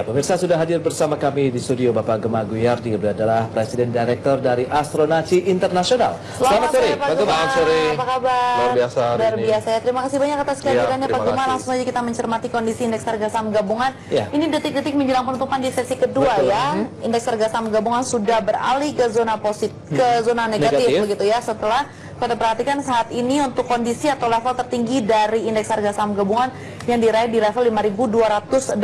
Ya, pemirsa sudah hadir bersama kami di studio Bapak Gema Guyardi, adalah Presiden Direktur dari Astronaci Internasional. Selamat sore, Pak Gema. Selamat sore. Apa kabar? Luar biasa. Luar biasa ya. Terima kasih banyak atas kehadirannya Pak Gema. kasih. Langsung aja kita mencermati kondisi indeks harga saham gabungan. Ya. Ini detik-detik menjelang penutupan di sesi kedua. Betul. Ya. Indeks harga saham gabungan sudah beralih ke zona positif, ke zona negatif begitu ya. Setelah pada perhatikan saat ini untuk kondisi atau level tertinggi dari indeks harga saham gabungan yang diraih di level 5.288,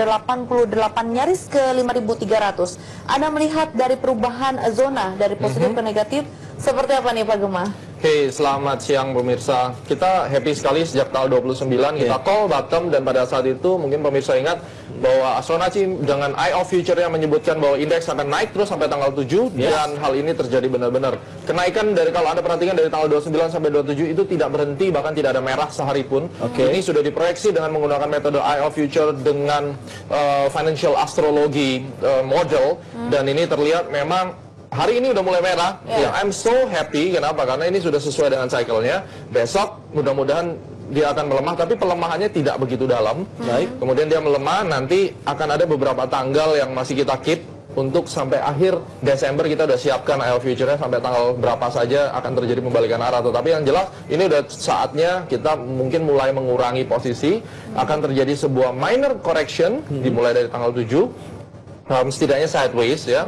nyaris ke 5.300. Anda melihat dari perubahan zona dari positif ke negatif seperti apa nih Pak Gema? Oke, selamat siang pemirsa. Kita happy sekali sejak tanggal 29 kita call bottom, dan pada saat itu mungkin pemirsa ingat bahwa Astronaci dengan Eye of Future yang menyebutkan bahwa indeks akan naik terus sampai tanggal 7 dan hal ini terjadi benar-benar. Kenaikan dari, kalau Anda perhatikan, dari tanggal 29 sampai 27 itu tidak berhenti, bahkan tidak ada merah sehari pun. Ini sudah diproyeksi dengan menggunakan metode Eye of Future dengan financial astrology model, dan ini terlihat memang hari ini udah mulai merah. I'm so happy. Kenapa? Karena ini sudah sesuai dengan cycle-nya. Besok mudah-mudahan dia akan melemah, tapi pelemahannya tidak begitu dalam. Kemudian dia melemah, nanti akan ada beberapa tanggal yang masih kita keep untuk sampai akhir Desember. Kita udah siapkan IL future-nya sampai tanggal berapa saja akan terjadi pembalikan arah. Tetapi yang jelas ini udah saatnya kita mungkin mulai mengurangi posisi. Akan terjadi sebuah minor correction dimulai dari tanggal 7. Setidaknya sideways ya.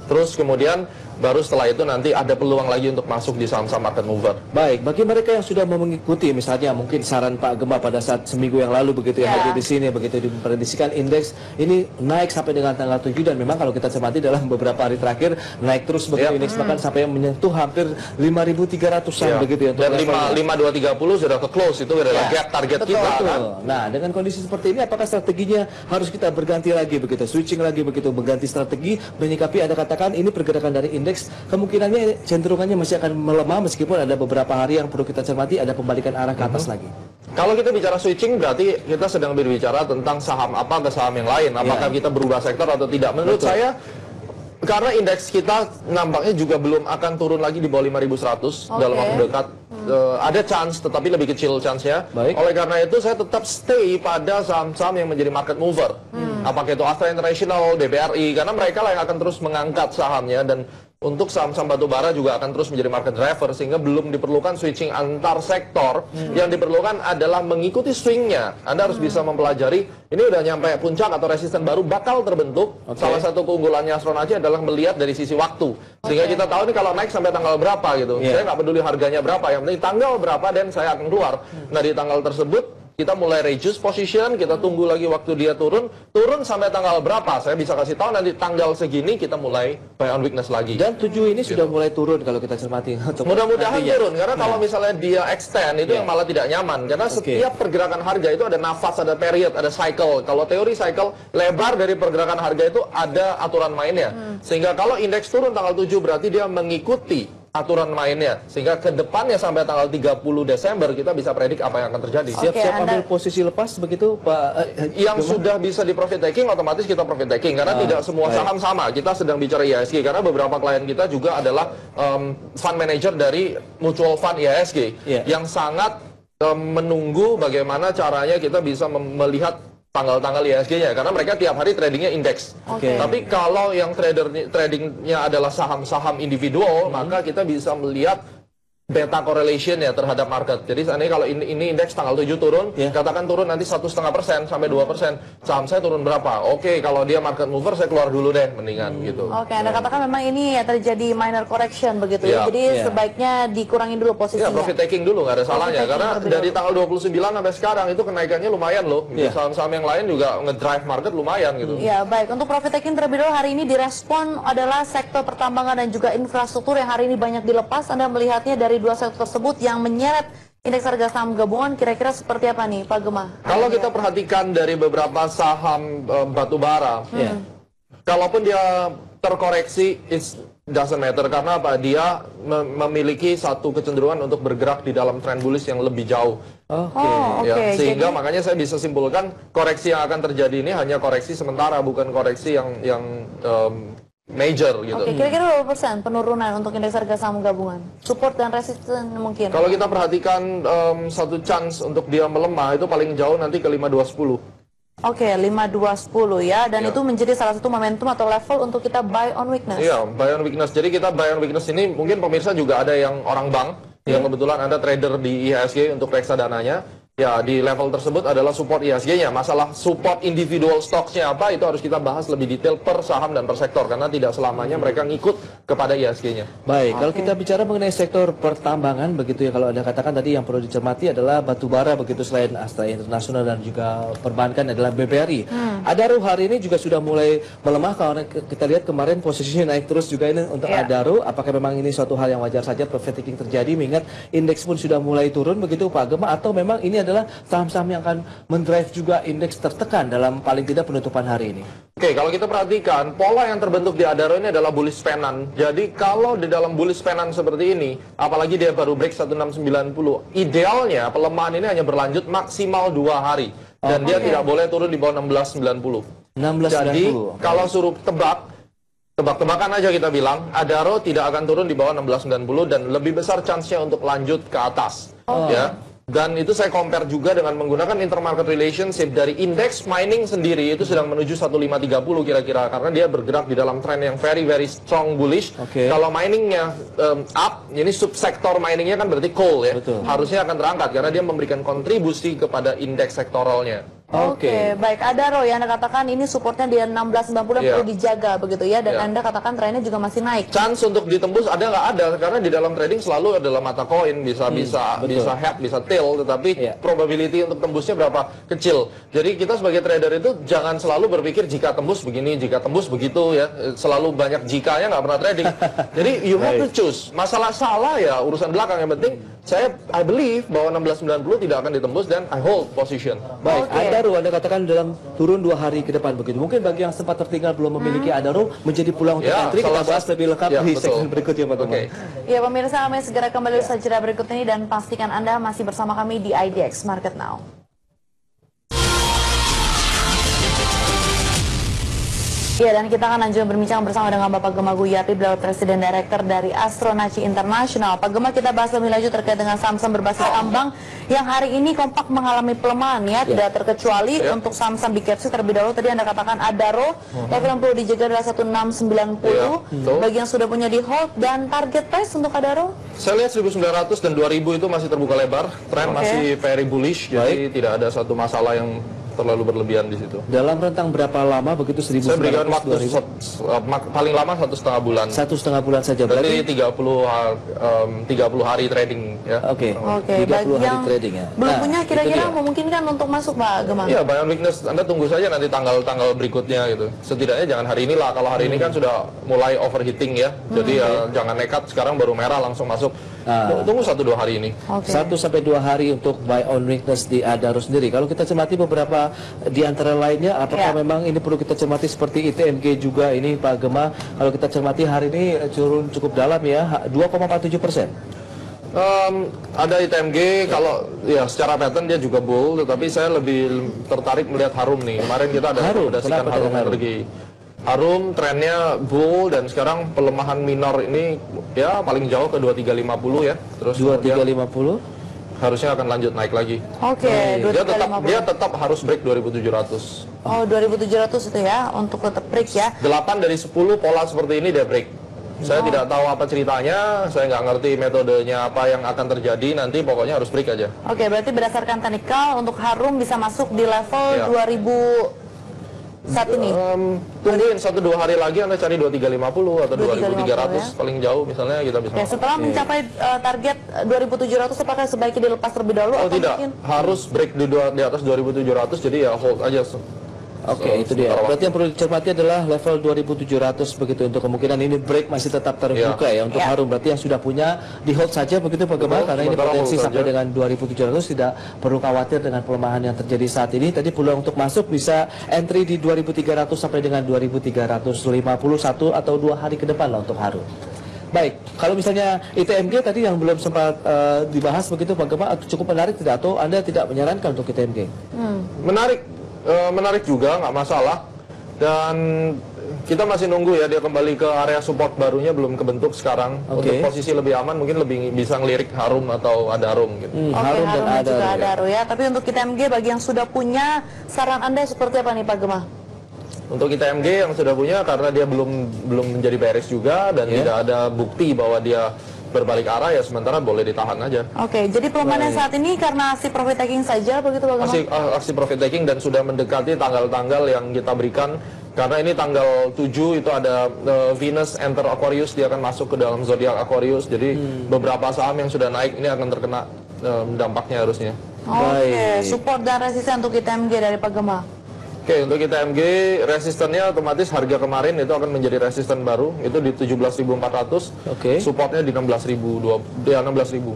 Terus kemudian baru setelah itu nanti ada peluang lagi untuk masuk di saham-saham market mover. Baik, bagi mereka yang sudah mengikuti, misalnya mungkin saran Pak Gema pada saat seminggu yang lalu begitu ya, hadir di sini, begitu diprediksikan indeks ini naik sampai dengan tanggal 7, dan memang kalau kita cermati dalam beberapa hari terakhir naik terus begitu indeks, bahkan sampai menyentuh hampir 5.300-an begitu ya. Dan 5230 sudah ke close, itu adalah gap target kita kan. Nah, dengan kondisi seperti ini apakah strateginya harus kita berganti lagi begitu, switching lagi begitu, mengganti strategi menyikapi, Anda katakan ini pergerakan dari indeks kemungkinannya cenderungannya masih akan melemah, meskipun ada beberapa hari yang perlu kita cermati ada pembalikan arah ke atas lagi. Kalau kita bicara switching, berarti kita sedang berbicara tentang saham apa ke saham yang lain. Apakah kita berubah sektor atau tidak? Menurut saya, karena indeks kita nampaknya juga belum akan turun lagi di bawah 5.100 dalam waktu dekat. Ada chance, tetapi lebih kecil chance-nya. Oleh karena itu, saya tetap stay pada saham-saham yang menjadi market mover. Apakah itu Astra International, DBRI, karena mereka lah yang akan terus mengangkat sahamnya. Dan untuk saham-saham batubara juga akan terus menjadi market driver, sehingga belum diperlukan switching antar sektor. Yang diperlukan adalah mengikuti swingnya. Anda harus bisa mempelajari, ini udah nyampe puncak atau resisten baru bakal terbentuk. Salah satu keunggulannya Astronaci adalah melihat dari sisi waktu, sehingga kita tahu nih kalau naik sampai tanggal berapa gitu. Saya nggak peduli harganya berapa, yang penting tanggal berapa dan saya akan keluar. Nah, di tanggal tersebut kita mulai reduce position, kita tunggu lagi waktu dia turun sampai tanggal berapa. Saya bisa kasih tahu nanti tanggal segini kita mulai buy on weakness lagi. Dan 7 ini sudah mulai turun kalau kita cermati. Mudah-mudahan turun, karena kalau misalnya dia extend itu yang malah tidak nyaman. Karena setiap pergerakan harga itu ada nafas, ada period, ada cycle. Kalau teori cycle, lebar dari pergerakan harga itu ada aturan mainnya. Sehingga kalau indeks turun tanggal 7 berarti dia mengikuti aturan mainnya, sehingga ke depannya sampai tanggal 30 Desember kita bisa predik apa yang akan terjadi. Siap-siap ambil posisi lepas begitu Pak. Yang sudah bisa di profit taking, otomatis kita profit taking, karena tidak semua saham sama. Kita sedang bicara IHSG karena beberapa klien kita juga adalah fund manager dari mutual fund IHSG yang sangat menunggu bagaimana caranya kita bisa melihat tanggal-tanggal IHSG-nya, karena mereka tiap hari tradingnya indeks. Tapi kalau yang tradingnya adalah saham-saham individual, maka kita bisa melihat beta correlation ya terhadap market. Jadi seandainya kalau ini indeks tanggal 7 turun, katakan turun nanti 1,5% sampai 2%, saham saya turun berapa? Oke, kalau dia market mover saya keluar dulu deh, mendingan gitu. Anda katakan memang ini ya terjadi minor correction begitu ya. Jadi sebaiknya dikurangin dulu posisinya. Profit taking dulu, nggak ada salahnya. Karena dari tanggal 29 sampai sekarang itu kenaikannya lumayan loh. Saham-saham yang lain juga ngedrive market lumayan gitu. Ya, baik. Untuk profit taking terlebih dahulu hari ini direspon adalah sektor pertambangan dan juga infrastruktur yang hari ini banyak dilepas. Anda melihatnya dari dua sektor tersebut yang menyeret indeks harga saham gabungan, kira-kira seperti apa nih Pak Gema? Kalau kita perhatikan dari beberapa saham batubara, kalaupun dia terkoreksi, it doesn't matter. Karena apa? Dia memiliki satu kecenderungan untuk bergerak di dalam trend bullish yang lebih jauh. Sehingga makanya saya bisa simpulkan koreksi yang akan terjadi ini hanya koreksi sementara, bukan koreksi yang major gitu. Kira-kira berapa persen penurunan untuk indeks harga saham gabungan? Support dan resisten mungkin? Kalau kita perhatikan satu chance untuk dia melemah itu paling jauh nanti ke 5210. Oke, 5210 ya, dan Ya. itu menjadi salah satu momentum atau level untuk kita buy on weakness. Iya, buy on weakness. Jadi kita buy on weakness ini mungkin pemirsa juga ada yang orang bank, yang kebetulan Anda trader di IHSG untuk reksadananya. Ya, di level tersebut adalah support IHSG-nya. Masalah support individual stocks-nya apa, itu harus kita bahas lebih detail per saham dan per sektor. Karena tidak selamanya mereka ngikut kepada IHSG-nya. Baik, kalau kita bicara mengenai sektor pertambangan, begitu ya, kalau Anda katakan tadi yang perlu dicermati adalah batubara, begitu, selain Astra International dan juga perbankan adalah BBRI. Adaro hari ini juga sudah mulai melemah, kalau kita lihat kemarin posisinya naik terus juga ini untuk Adaro. Apakah memang ini suatu hal yang wajar saja, profit taking terjadi, mengingat indeks pun sudah mulai turun, begitu Pak Gema, atau memang ini adalah saham-saham yang akan mendrive juga indeks tertekan dalam paling tidak penutupan hari ini? Oke, kalau kita perhatikan, pola yang terbentuk di Adaro ini adalah bullish penan. Jadi kalau di dalam bullish penan seperti ini, apalagi dia baru break 1690, idealnya pelemahan ini hanya berlanjut maksimal 2 hari. Dan dia tidak boleh turun di bawah 1690. 1690. Jadi kalau suruh tebak-tebakan aja kita bilang, Adaro tidak akan turun di bawah 1690 dan lebih besar chance-nya untuk lanjut ke atas. Ya. Dan itu saya compare juga dengan menggunakan intermarket relationship dari indeks mining sendiri, itu sedang menuju 1530 kira-kira, karena dia bergerak di dalam tren yang very strong bullish. Kalau miningnya up, ini subsektor miningnya kan berarti coal ya. Betul. Harusnya akan terangkat karena dia memberikan kontribusi kepada indeks sektoralnya. Oke, baik. Adaro yang Anda katakan ini supportnya di 1690 perlu dijaga begitu ya, dan Anda katakan trennya juga masih naik. Chance untuk ditembus ada nggak ada, karena di dalam trading selalu adalah mata koin, bisa head, bisa tail, tetapi probability untuk tembusnya berapa kecil. Jadi kita sebagai trader itu jangan selalu berpikir jika tembus begini, jika tembus begitu ya. Selalu banyak jikanya, nggak pernah trading. Jadi you have to choose. Masalah salah ya urusan belakang, yang penting I believe bahwa 1690 tidak akan ditembus dan I hold position. Baik, Adaro Anda katakan dalam turun 2 hari ke depan begitu. Mungkin bagi yang sempat tertinggal belum memiliki Adaro menjadi peluang untuk entry. Kita bahas lebih lengkap di segmen berikutnya, Pak Gema. Ya pemirsa, kami segera kembali saja berikut ini dan pastikan Anda masih bersama kami di IDX Market Now. Ya, dan kita akan lanjut berbincang bersama dengan Bapak Gema Guyardi, beliau Presiden Director dari Astronaci International. Pak Gema, kita bahas lebih lanjut terkait dengan saham-saham berbasis tambang yang hari ini kompak mengalami pelemahan ya, tidak terkecuali untuk saham-saham big caps terlebih dahulu. Tadi Anda katakan Adaro, level yang perlu dijaga adalah 1690. Bagi yang sudah punya di hold, dan target price untuk Adaro? Saya lihat 1900 dan 2000 itu masih terbuka lebar, tren masih very bullish, jadi tidak ada satu masalah yang terlalu berlebihan di situ. Dalam rentang berapa lama begitu 1900? Saya berikan waktu paling lama 1,5 bulan. 1,5 bulan saja berarti 30 hari trading ya. Oke. 30 bagi hari trading ya. Belum punya kira-kira memungkinkan untuk masuk, Pak Gema? Iya, buy on weakness Anda tunggu saja nanti tanggal berikutnya gitu. Setidaknya jangan hari inilah. Kalau hari ini kan sudah mulai overheating ya. Jadi ya jangan nekat sekarang baru merah langsung masuk. Tunggu 1-2 hari ini. 1-2 hari untuk buy on weakness di Adaro sendiri. Kalau kita cermati beberapa di antara lainnya, apakah memang ini perlu kita cermati seperti ITMG juga ini, Pak Gema? Kalau kita cermati hari ini turun cukup dalam ya, 2,47%. Ada ITMG, kalau ya secara pattern dia juga bull, tetapi saya lebih tertarik melihat Harum nih. Kemarin kita ada rekomendasikan Harum Energi. Harum trennya bull dan sekarang pelemahan minor ini ya paling jauh ke 2350 ya. Terus 2350 harusnya akan lanjut naik lagi. Dia tetap harus break 2700. Oh, 2700 itu ya untuk tetap break ya. 8 dari 10 pola seperti ini dia break. Saya tidak tahu apa ceritanya, saya nggak ngerti metodenya apa yang akan terjadi, nanti pokoknya harus break aja. Oke, berarti berdasarkan teknikal untuk Harum bisa masuk di level 2000 saat ini. Tungguin 1-2 hari lagi Anda cari 2350 atau 2300 paling jauh misalnya kita bisa. Setelah mencapai target 2700, apakah sebaiknya dilepas terlebih dahulu? Oh tidak, harus break di atas 2700, jadi ya hold aja. Oke, itu dia. Berarti yang perlu dicermati adalah level 2700 begitu, untuk kemungkinan ini break masih tetap terbuka ya untuk Harum. Berarti yang sudah punya di hold saja begitu, Pak Gema, karena ini potensi sampai dengan 2700, tidak perlu khawatir dengan pelemahan yang terjadi saat ini. Tadi peluang untuk masuk bisa entry di 2300 sampai dengan 2351 atau 2 hari ke depan lah untuk Harum. Baik, kalau misalnya ITMG tadi yang belum sempat dibahas begitu, Pak Gema, cukup menarik tidak, atau Anda tidak menyarankan untuk ITMG? Menarik juga, nggak masalah. Dan kita masih nunggu ya dia kembali ke area support barunya, belum kebentuk sekarang. Untuk posisi lebih aman mungkin lebih bisa ngelirik Harum atau Adharum gitu. Harum dan juga Adharum ya. Tapi untuk kita MG bagi yang sudah punya, saran Anda seperti apa nih Pak Gemma? Untuk kita MG yang sudah punya, karena dia belum menjadi bearish juga dan tidak ada bukti bahwa dia berbalik arah, ya sementara boleh ditahan aja. Oke, jadi pelemahannya saat ini karena aksi profit taking saja begitu Pak Gemma? Aksi profit taking dan sudah mendekati tanggal-tanggal yang kita berikan. Karena ini tanggal 7 itu ada Venus enter Aquarius, dia akan masuk ke dalam zodiak Aquarius. Jadi beberapa saham yang sudah naik ini akan terkena dampaknya harusnya. Oke, support dan resisten untuk kita MG dari Pak Gemma. Oke, untuk kita MG resistennya otomatis harga kemarin itu akan menjadi resisten baru, itu di 17.400. Supportnya di 16.000, ya 16.000.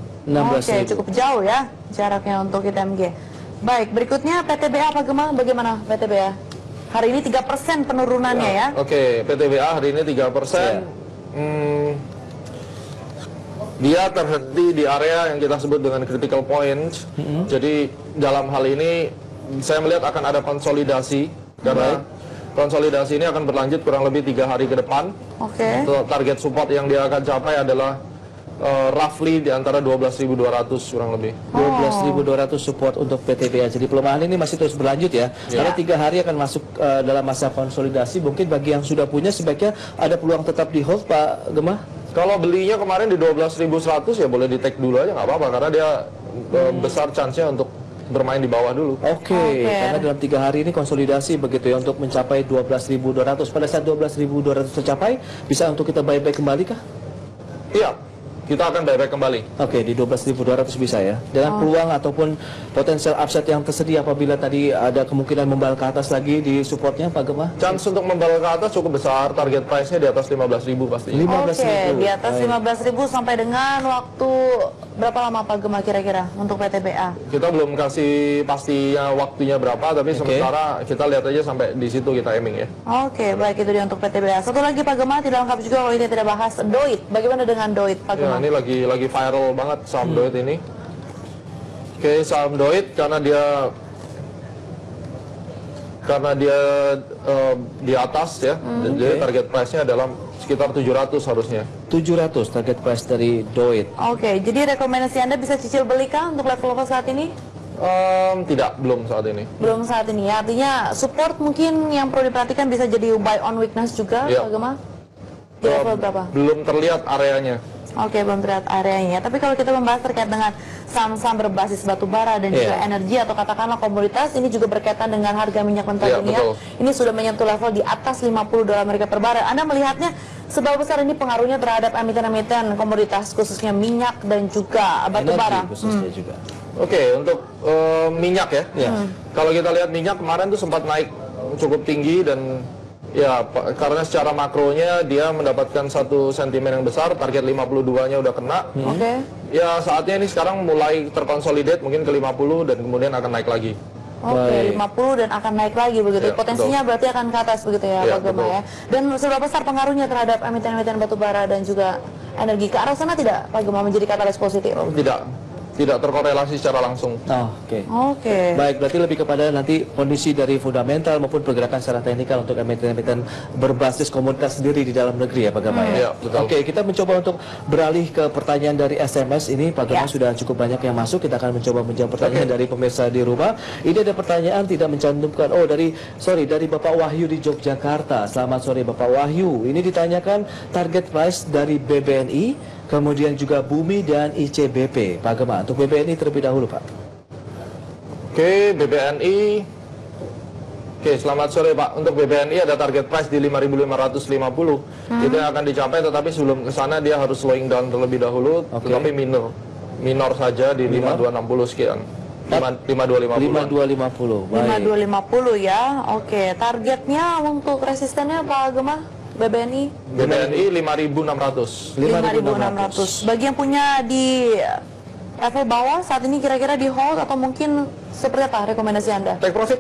Oke, cukup jauh ya jaraknya untuk kita MG. Baik, berikutnya PTBA Pak Gemma, bagaimana PTBA? Hari ini 3% penurunannya ya. Oke, PTBA hari ini 3%. Dia terhenti di area yang kita sebut dengan critical point. Jadi dalam hal ini saya melihat akan ada konsolidasi, karena konsolidasi ini akan berlanjut kurang lebih 3 hari ke depan. Target support yang dia akan capai adalah roughly di antara 12.200 kurang lebih. 12.200 support untuk PTBA. Jadi pelemahan ini masih terus berlanjut ya. Karena 3 hari akan masuk dalam masa konsolidasi. Mungkin bagi yang sudah punya sebaiknya ada peluang tetap di hold Pak Gemma. Kalau belinya kemarin di 12.100 ya boleh di take dulu aja, nggak apa-apa, karena dia besar chance-nya untuk bermain di bawah dulu. Karena dalam 3 hari ini konsolidasi begitu ya untuk mencapai 12.200. Pada saat 12.200 tercapai, bisa untuk kita buy back kembali kah? Iya, kita akan buyback kembali. Di 12.200 bisa ya. Dengan peluang ataupun potensial upside yang tersedia apabila tadi ada kemungkinan membal ke atas lagi di supportnya Pak Gemma? Chance untuk membal ke atas cukup besar, target price-nya di atas 15.000 pastinya. Di atas 15.000 sampai dengan waktu berapa lama Pak Gemma kira-kira untuk PTBA? Kita belum kasih pastinya waktunya berapa, tapi sementara kita lihat aja sampai di situ kita aiming ya. Baik, itu dia untuk PTBA. Satu lagi Pak Gemma, tidak lengkap juga kalau kita tidak bahas DOIT. Bagaimana dengan DOIT Pak Gemma? Ini lagi viral banget saham DOIT ini. Saham DOIT karena dia di atas ya. Jadi target price-nya adalah sekitar 700 harusnya. 700 target price dari DOIT. Jadi rekomendasi Anda bisa cicil beli kah untuk level saat ini? Tidak, belum saat ini. Belum saat ini ya. Artinya support mungkin yang perlu diperhatikan bisa jadi buy on weakness juga Pak Gemma? Di level berapa? Belum terlihat areanya. Belum terlihat areanya. Tapi kalau kita membahas terkait dengan saham-saham berbasis batu bara dan juga energi atau katakanlah komoditas, ini juga berkaitan dengan harga minyak mentah dunia. Ini sudah menyentuh level di atas $50 per barel. Anda melihatnya seberapa besar ini pengaruhnya terhadap emiten-emiten komoditas khususnya minyak dan juga batu bara? Untuk minyak ya. Kalau kita lihat minyak kemarin tuh sempat naik cukup tinggi dan ya, karena secara makronya dia mendapatkan satu sentimen yang besar, target 52-nya udah kena. Ya saatnya ini sekarang mulai terkonsolidate mungkin ke 50 dan kemudian akan naik lagi. 50 dan akan naik lagi begitu. Potensinya berarti akan ke atas begitu ya Pak Gemma ya. Dan seberapa besar pengaruhnya terhadap emiten-emiten batu bara dan juga energi, ke arah sana tidak Pak Gemma menjadi katalis positif? Tidak terkorelasi secara langsung. Baik, berarti lebih kepada nanti kondisi dari fundamental maupun pergerakan secara teknikal untuk emiten-emiten berbasis komoditas sendiri di dalam negeri ya Pak Gemma ya. Kita mencoba untuk beralih ke pertanyaan dari SMS ini. Pak Gemma sudah cukup banyak yang masuk. Kita akan mencoba menjawab pertanyaan dari pemirsa di rumah. Ini ada pertanyaan tidak mencantumkan. Dari Bapak Wahyu di Yogyakarta. Selamat sore Bapak Wahyu. Ini ditanyakan target price dari BBNI, kemudian juga Bumi dan ICBP. Pak Gemma, untuk BBNI terlebih dahulu Pak. BBNI. Selamat sore Pak. Untuk BBNI ada target price di 5.550. Itu yang akan dicapai, tetapi sebelum ke sana dia harus slowing down terlebih dahulu. Tetapi minor saja di 5260 sekian. 5250. 5250 ya. Targetnya untuk resistennya Pak Gemma? BBNI 5.600. Bagi yang punya di level bawah saat ini kira-kira di hold atau mungkin seperti apa rekomendasi Anda? Take profit.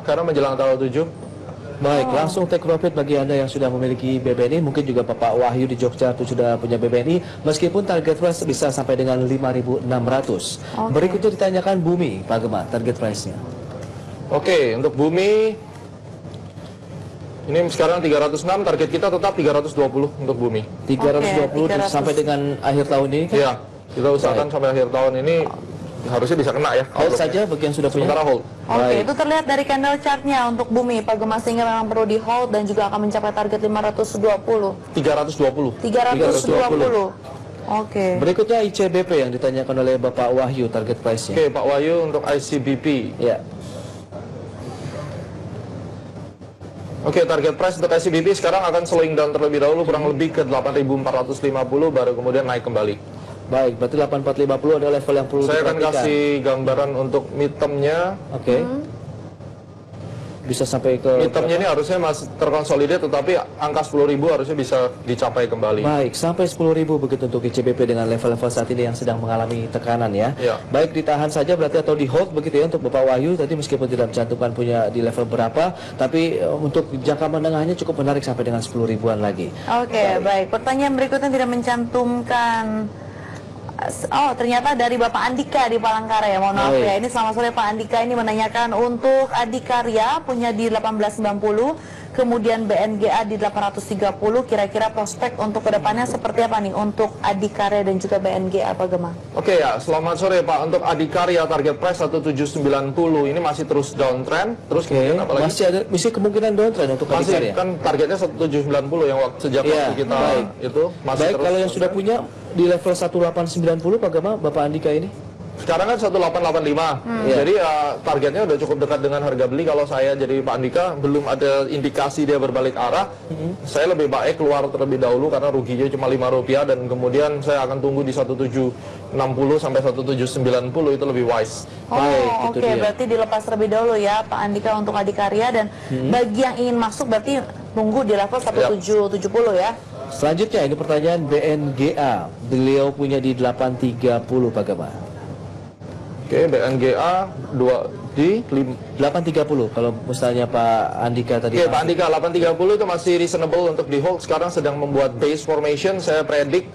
Karena menjelang tanggal 7. Baik, langsung take profit bagi Anda yang sudah memiliki BBNI. Mungkin juga Bapak Wahyu di Jogja itu sudah punya BBNI. Meskipun target price bisa sampai dengan 5.600. Berikutnya ditanyakan Bumi, Pak Gemma, target price-nya. Untuk Bumi Ini sekarang 306, target kita tetap 320 untuk bumi. 320 sampai dengan akhir tahun ini kan? Iya, kita usahakan sampai akhir tahun ini harusnya bisa kena ya. Hold saja bagi yang sudah punya. Sementara hold. Oke, itu terlihat dari candle chartnya untuk bumi Pak Gemma, sehingga memang perlu di hold dan juga akan mencapai target 520. 320. 320. Oke. Berikutnya ICBP yang ditanyakan oleh Bapak Wahyu target price-nya. Oke, Pak Wahyu untuk ICBP. Ya. Oke, target price untuk ICBP sekarang akan slowing down terlebih dahulu kurang lebih ke 8.450 baru kemudian naik kembali. Baik, berarti 8.450 adalah level yang perlu Saya akan diperhatikan. kasih gambaran untuk midterm-nya. Oke. Bisa sampai ke Midterm-nya ini harusnya masih terkonsolidir, tetapi angka 10.000 harusnya bisa dicapai kembali. Baik, sampai 10.000 begitu untuk ICBP dengan level-level saat ini yang sedang mengalami tekanan ya. Ya. Baik, ditahan saja berarti atau di hold begitu ya untuk Bapak Wahyu tadi, meskipun tidak mencantumkan punya di level berapa, tapi untuk jangka menengahnya cukup menarik sampai dengan 10.000-an lagi. Oke, baik. Pertanyaan berikutnya tidak mencantumkan. Oh, ternyata dari Bapak Andika di Palangkaraya. Mohon maaf ya. Ini selamat sore Pak Andika, ini menanyakan untuk Adikarya punya di 1890, kemudian BNGA di 830. Kira-kira prospek untuk kedepannya seperti apa nih untuk Adikarya dan juga BNGA Pak Gemma? Oke ya, selamat sore Pak. Untuk Adikarya target price 1790 ini masih terus downtrend. Terus kemudian apa lagi? Masih kemungkinan downtrend untuk Masih Adikarya. kan targetnya 1790 yang sejak waktu kita itu masih baik, terus. kalau yang sudah punya di level 1890 Pak Gemma, Bapak Andika ini? Sekarang kan 1885. Jadi targetnya udah cukup dekat dengan harga beli. Kalau saya jadi Pak Andika belum ada indikasi dia berbalik arah. Saya lebih baik keluar terlebih dahulu karena ruginya cuma Rp5 dan kemudian saya akan tunggu di 1760 sampai 1790 itu lebih wise. Oh, oke, berarti dilepas terlebih dahulu ya Pak Andika untuk Adikarya, dan bagi yang ingin masuk berarti tunggu di level 1770 ya. Selanjutnya ini pertanyaan BNGA. Beliau punya di 830 Pak Gemma. Oke, BNGA 2 di 830 kalau misalnya Pak Andika tadi. Oke, Pak Andika 830 itu masih reasonable untuk di hold. Sekarang sedang membuat base formation. Saya predik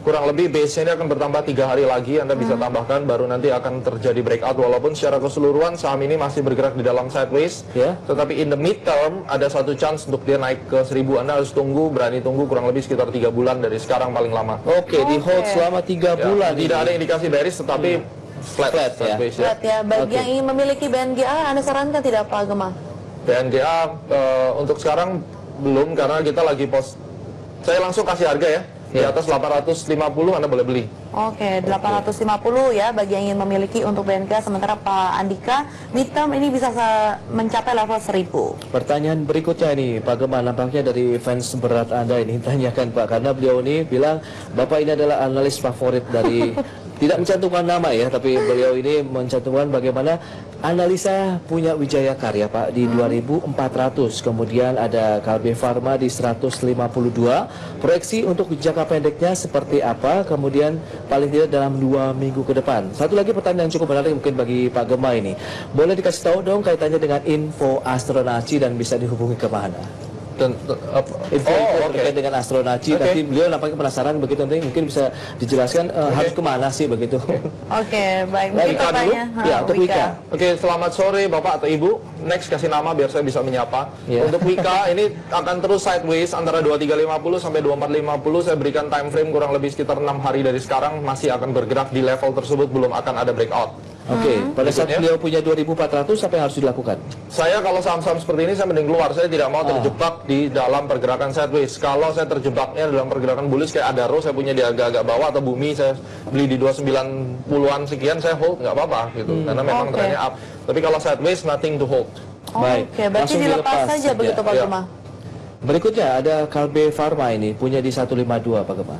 kurang lebih base-nya ini akan bertambah 3 hari lagi. Anda bisa tambahkan, baru nanti akan terjadi breakout. Walaupun secara keseluruhan saham ini masih bergerak di dalam sideways, tetapi in the midterm ada satu chance untuk dia naik ke 1000. Anda harus tunggu, berani tunggu kurang lebih sekitar 3 bulan dari sekarang paling lama. Oke, di hold selama 3 bulan. Tidak ada indikasi bearish, tetapi flat ya. Flat ya. Bagi yang ingin memiliki BNGA, Anda sarankan tidak Pak Gemma? BNGA untuk sekarang belum, karena kita lagi saya langsung kasih harga ya. Di atas 850 Anda boleh beli. Oke, 850 ya bagi yang ingin memiliki untuk BNGA. Sementara Pak Andika, midterm ini bisa mencapai level 1000. Pertanyaan berikutnya ini Pak Gemma, nampaknya dari fans berat Anda ini tanyakan Pak, karena beliau ini bilang Bapak ini adalah analis favorit dari tidak mencantumkan nama ya, tapi beliau ini mencantumkan bagaimana analisa punya Wijaya Karya Pak di 2400, kemudian ada Kalbe Farma di 152. Proyeksi untuk jangka pendeknya seperti apa, kemudian paling tidak dalam 2 minggu ke depan. Satu lagi pertanyaan yang cukup menarik mungkin bagi Pak Gemma ini, boleh dikasih tahu dong kaitannya dengan info Astronaci dan bisa dihubungi ke mana? Info terkait dengan Astronaci, tapi beliau nampaknya penasaran begitu, nanti mungkin bisa dijelaskan harus kemana sih begitu. Oke, baik. Mungkin Wika dulu? Ya, untuk Wika. Oke, selamat sore Bapak atau Ibu. Next kasih nama biar saya bisa menyapa. Untuk Wika ini akan terus sideways antara 2350 sampai 2450. Saya berikan time frame kurang lebih sekitar 6 hari dari sekarang, masih akan bergerak di level tersebut, belum akan ada breakout. Oke, pada saat beliau punya 2400 apa yang harus dilakukan? Saya kalau saham-saham seperti ini saya mending keluar. Saya tidak mau terjebak di dalam pergerakan sideways. Kalau saya terjebaknya dalam pergerakan bullish kayak Adaro, saya punya di agak-agak bawah, atau Bumi saya beli di 290-an sekian, saya hold nggak apa-apa gitu. Karena memang trennya up. Tapi kalau sideways nothing to hold. Baik, Oke, berarti dilepas saja begitu Pak Gemma. Berikutnya ada Kalbe Farma ini punya di 152 Pak Gemma.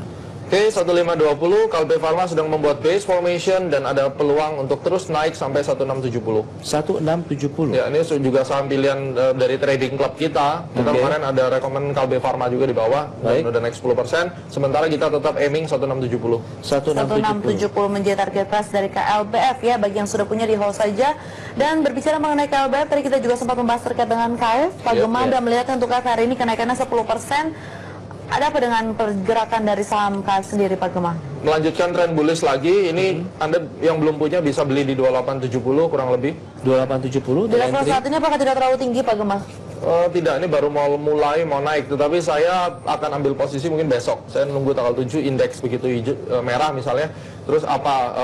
Oke, 1520, Kalbe Farma sedang membuat base formation dan ada peluang untuk terus naik sampai 1670. 1670. Ya, ini juga saham pilihan dari trading club kita. Kita kemarin ada rekomend Kalbe Farma juga di bawah, dan udah naik 10%. Sementara kita tetap aiming 1670. 1670 menjadi target price dari KLBF ya, bagi yang sudah punya di hold saja. Dan berbicara mengenai KLBF, tadi kita juga sempat membahas terkait dengan KF. Pak Gemma, Anda melihatnya untuk KF hari ini kenaikannya 10%. Ada apa dengan pergerakan dari saham KF sendiri Pak Gemma? Melanjutkan tren bullish lagi, ini Anda yang belum punya bisa beli di 2870 kurang lebih. 2870. Di level saat ini apakah tidak terlalu tinggi Pak Gemma? Tidak, ini baru mau naik, tetapi saya akan ambil posisi mungkin besok. Saya nunggu tanggal 7 indeks begitu hijau, merah misalnya. Terus apa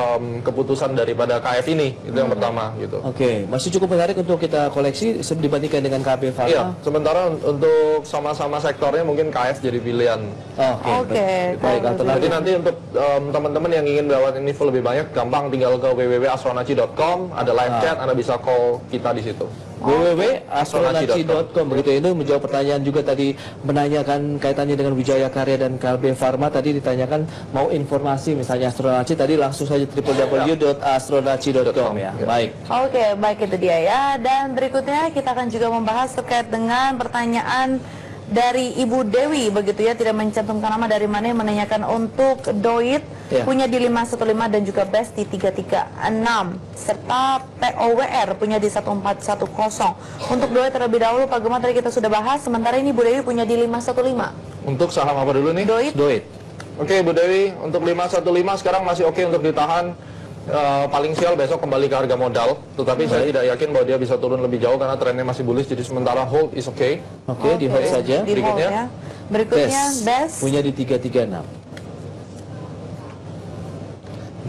keputusan daripada KF ini, itu yang pertama gitu. Oke, masih cukup menarik untuk kita koleksi dibandingkan dengan KB Pharma. Iya, sementara untuk sama-sama sektornya mungkin KF jadi pilihan. Oke, baik. Jadi nanti untuk teman-teman yang ingin mendapatkan info lebih banyak, gampang tinggal ke www.astronaci.com, ada live chat, Anda bisa call kita di situ. www.astronaci.com begitu. Itu menjawab pertanyaan juga tadi, menanyakan kaitannya dengan Wijaya Karya dan KB Pharma. Tadi ditanyakan mau informasi misalnya Astronaci, tadi langsung saja www.astronaci.com ya. Baik. Oke, baik, itu dia ya. Dan berikutnya kita akan juga membahas terkait dengan pertanyaan dari Ibu Dewi begitu ya, tidak mencantumkan nama dari mana, yang menanyakan untuk Doit punya di 515 dan juga BEST di 336 serta POWR punya di 1410. Untuk Doit terlebih dahulu Pak Gemma tadi kita sudah bahas, sementara ini Bu Dewi punya di 515. Untuk saham apa dulu nih? Doit. Oke, Bu Dewi, untuk 515 sekarang masih oke untuk ditahan. Paling sial besok kembali ke harga modal, tetapi saya tidak yakin bahwa dia bisa turun lebih jauh karena trennya masih bullish, jadi sementara hold is okay. Oke, di hold saja. Berikutnya, BEST punya di 336.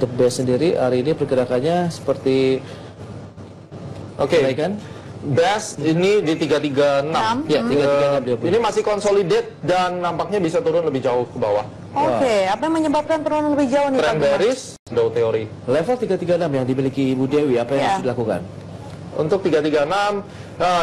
Untuk BEST sendiri hari ini pergerakannya seperti kan? BEST ini di 336. Ya, 336 ini masih consolidate dan nampaknya bisa turun lebih jauh ke bawah. Oke, apa yang menyebabkan turunan lebih jauh nih? Trend bearish, Dow teori. Level 336 yang dimiliki Ibu Dewi, apa yang harus dilakukan? Untuk 336,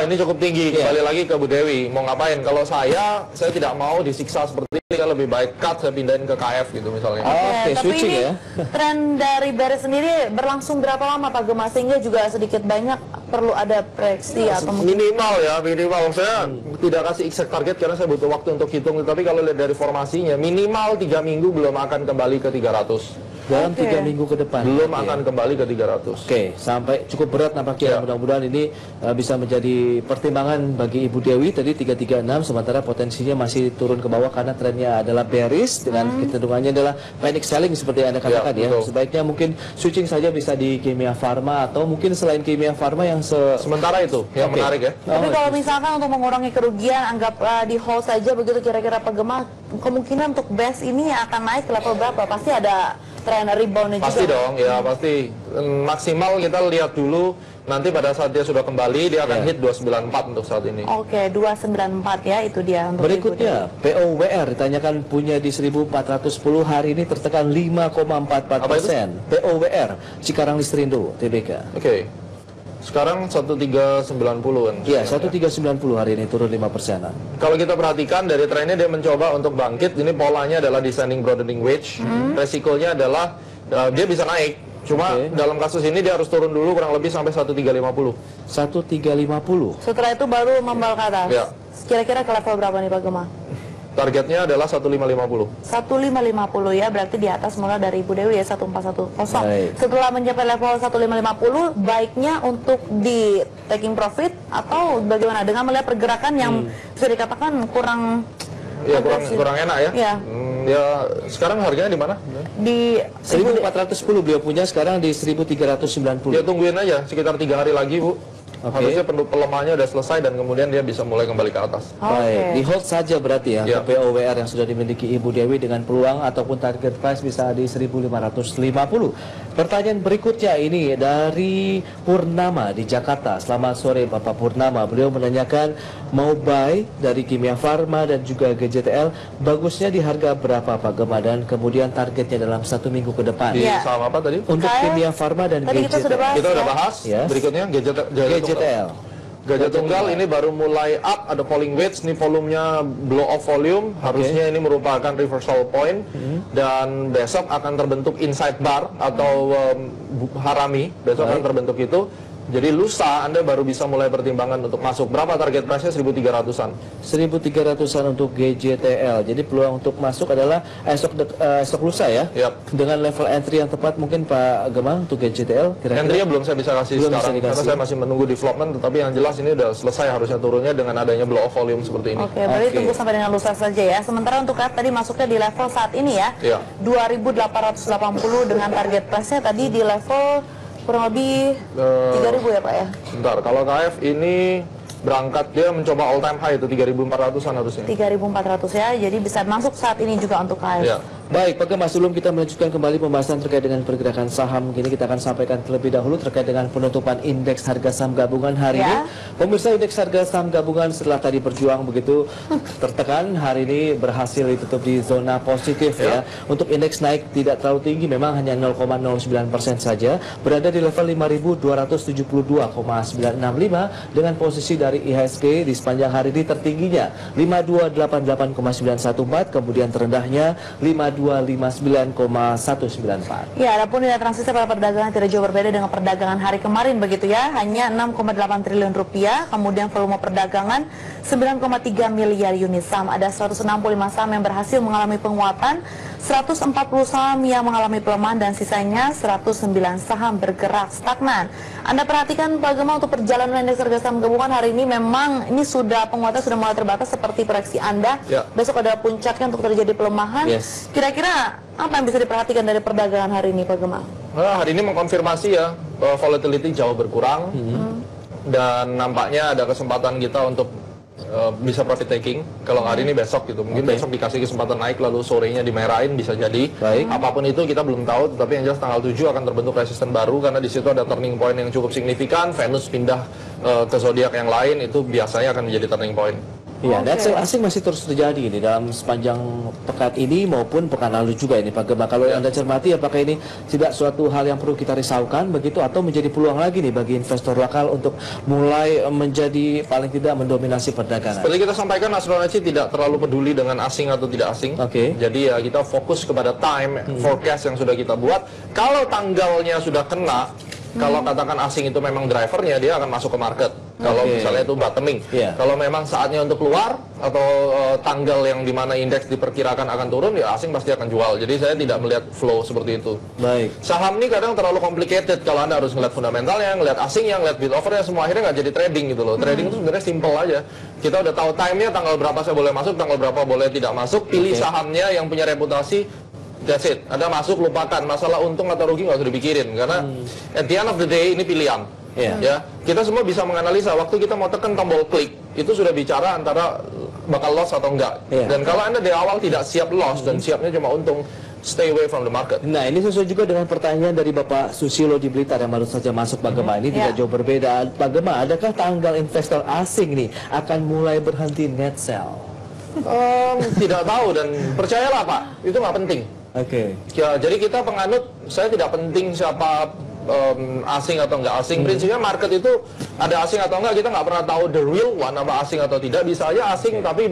ini cukup tinggi. Kembali lagi ke Bu Dewi, mau ngapain? Kalau saya tidak mau disiksa seperti ini, kan lebih baik cut, saya pindahin ke KF gitu misalnya. Oke, tapi ini tren dari bearish sendiri berlangsung berapa lama Pak Gemma, sehingga juga sedikit banyak perlu ada proyeksi atau minimal ya, minimal. Saya tidak kasih exact target karena saya butuh waktu untuk hitung, tapi kalau lihat dari formasinya, minimal 3 minggu belum akan kembali ke 300. Dalam 3 minggu ke depan belum akan kembali ke 300. Oke, sampai cukup berat nampaknya. Mudah-mudahan ini bisa menjadi pertimbangan bagi Ibu Dewi. Tadi 336, sementara potensinya masih turun ke bawah karena trennya adalah bearish dengan kecenderungannya adalah panic selling seperti yang Anda katakan ya. Sebaiknya mungkin switching saja bisa di Kimia Farma atau mungkin selain Kimia Farma yang sementara itu yang menarik ya. Tapi kalau misalkan untuk mengurangi kerugian, anggap di hold saja begitu, kira-kira Pak Gemma kemungkinan untuk BEST ini akan naik ke level berapa? Pasti ada tren rebound juga. Pasti dong, ya pasti. Maksimal kita lihat dulu, nanti pada saat dia sudah kembali, dia akan hit 294 untuk saat ini. Oke, 294 ya, itu dia. Untuk berikutnya, POWR ditanyakan punya di 1410, hari ini tertekan 5,44%. POWR, Cikarang Listrindo, TBK. Oke. Sekarang 1390 kan? Iya, 1390 hari ini turun 5%. Kalau kita perhatikan dari trennya dia mencoba untuk bangkit. Ini polanya adalah descending broadening wedge. Resikonya adalah dia bisa naik. Cuma dalam kasus ini dia harus turun dulu kurang lebih sampai 1350. 1350. Setelah itu baru membal ke atas. Ya. Kira-kira ke level berapa nih Pak Gemma? Targetnya adalah 1550. 1550 ya, berarti di atas mulai dari Ibu Dewi ya 1410. Setelah mencapai level 1550, baiknya untuk di taking profit atau bagaimana dengan melihat pergerakan yang bisa dikatakan kurang kurang enak ya. Ya, sekarang harganya di mana? Di 1410 beliau punya, sekarang di 1390. Ya tungguin aja sekitar 3 hari lagi, Bu. Harusnya pelemahannya udah selesai dan kemudian dia bisa mulai kembali ke atas. Baik, di hold saja berarti ya, POWR yang sudah dimiliki Ibu Dewi dengan peluang ataupun target price bisa di 1550. Pertanyaan berikutnya ini dari Purnama di Jakarta. Selamat sore Bapak Purnama. Beliau menanyakan mau buy dari Kimia Farma dan juga GJTL, bagusnya di harga berapa Pak Gemma, dan kemudian targetnya dalam 1 minggu ke depan. Di saham apa tadi? Untuk Kimia Farma dan GJTL. Kita udah bahas. Berikutnya GJTL. Gajah Tunggal ini baru mulai up, ada falling wedge, ini volumenya blow off volume, harusnya ini merupakan reversal point, dan besok akan terbentuk inside bar atau harami, besok akan terbentuk itu. Jadi lusa Anda baru bisa mulai pertimbangan untuk masuk. Berapa target price-nya? 1300-an. 1300-an untuk GJTL. Jadi peluang untuk masuk adalah esok lusa ya. Dengan level entry yang tepat mungkin Pak Gemma untuk GJTL. Entry-nya belum saya bisa kasih sekarang karena saya masih menunggu development, tetapi yang jelas ini udah selesai harusnya turunnya dengan adanya blow off volume seperti ini. Oke, berarti tunggu sampai dengan lusa saja ya. Sementara untuk tadi masuknya di level saat ini ya. 2880 dengan target price-nya tadi di level kurang lebih 3000 ya Pak ya? Bentar, kalau KF ini berangkat, dia mencoba all time high itu 3.400-an harusnya. 3.400 ya, jadi bisa masuk saat ini juga untuk KF. Ya. Baik, Pak Gema, sebelum kita melanjutkan kembali pembahasan terkait dengan pergerakan saham, kini kita akan sampaikan terlebih dahulu terkait dengan penutupan indeks harga saham gabungan hari ini. Pemirsa, indeks harga saham gabungan setelah tadi berjuang begitu tertekan, hari ini berhasil ditutup di zona positif ya. Untuk indeks naik tidak terlalu tinggi, memang hanya 0,09% saja, berada di level 5.272,965 dengan posisi dari IHSG di sepanjang hari ini tertingginya 5.288,914, kemudian terendahnya 5.259,194. Ya, adapun nilai transaksi pada perdagangan tidak jauh berbeda dengan perdagangan hari kemarin begitu ya, hanya 6,8 triliun rupiah, kemudian volume perdagangan 9,3 miliar unit saham. Ada 165 saham yang berhasil mengalami penguatan, 140 saham yang mengalami pelemahan, dan sisanya 109 saham bergerak stagnan. Anda perhatikan Pak Gema, untuk perjalanan indeks harga saham gabungan hari ini memang ini sudah penguatan sudah mulai terbatas seperti proyeksi Anda. Besok ada puncaknya untuk terjadi pelemahan. Kira-kira apa yang bisa diperhatikan dari perdagangan hari ini Pak Gema? Hari ini mengkonfirmasi ya bahwa volatility jauh berkurang dan nampaknya ada kesempatan kita untuk bisa profit taking. Kalau hari ini besok gitu, mungkin besok dikasih kesempatan naik lalu sorenya dimerahin, bisa jadi. Apapun itu kita belum tahu, tetapi yang jelas tanggal 7 akan terbentuk resisten baru karena di situ ada turning point yang cukup signifikan. Venus pindah ke zodiak yang lain, itu biasanya akan menjadi turning point. Iya, dan sell asing masih terus terjadi ini dalam sepanjang pekan ini maupun pekan lalu juga ini Pak Gema. Kalau Anda cermati, apakah ini tidak suatu hal yang perlu kita risaukan begitu, atau menjadi peluang lagi nih bagi investor lokal untuk mulai menjadi paling tidak mendominasi perdagangan? Seperti kita sampaikan, Astronaci tidak terlalu peduli dengan asing atau tidak asing. Jadi ya kita fokus kepada time forecast yang sudah kita buat. Kalau tanggalnya sudah kena, kalau katakan asing itu memang drivernya, dia akan masuk ke market. Kalau misalnya itu bottoming, kalau memang saatnya untuk keluar atau tanggal yang dimana indeks diperkirakan akan turun, ya asing pasti akan jual. Jadi saya tidak melihat flow seperti itu. Saham ini kadang terlalu complicated kalau Anda harus ngeliat fundamentalnya, ngeliat asingnya, ngeliat bid offernya, semua akhirnya nggak jadi trading gitu loh. Trading itu sebenarnya simple aja. Kita udah tahu time-nya, tanggal berapa saya boleh masuk, tanggal berapa boleh tidak masuk, pilih sahamnya yang punya reputasi. That's it. Anda masuk, lupakan masalah untung atau rugi, nggak usah dipikirin karena at the end of the day ini pilihan. Ya, kita semua bisa menganalisa waktu kita mau tekan tombol klik itu sudah bicara antara bakal loss atau enggak. Dan kalau Anda dari awal tidak siap loss dan siapnya cuma untung, stay away from the market. Nah, ini sesuai juga dengan pertanyaan dari Bapak Susilo di Blitar yang baru saja masuk Pak Gema. Ini tidak jauh berbeda. Pak Gema, adakah tanggal investor asing nih akan mulai berhenti net sell? Tidak tahu, dan percayalah Pak, itu nggak penting. Ya, jadi kita penganut, saya tidak penting siapa asing atau enggak asing. Prinsipnya market itu ada asing atau enggak, kita nggak pernah tahu the real one apa asing atau tidak. Bisa aja asing tapi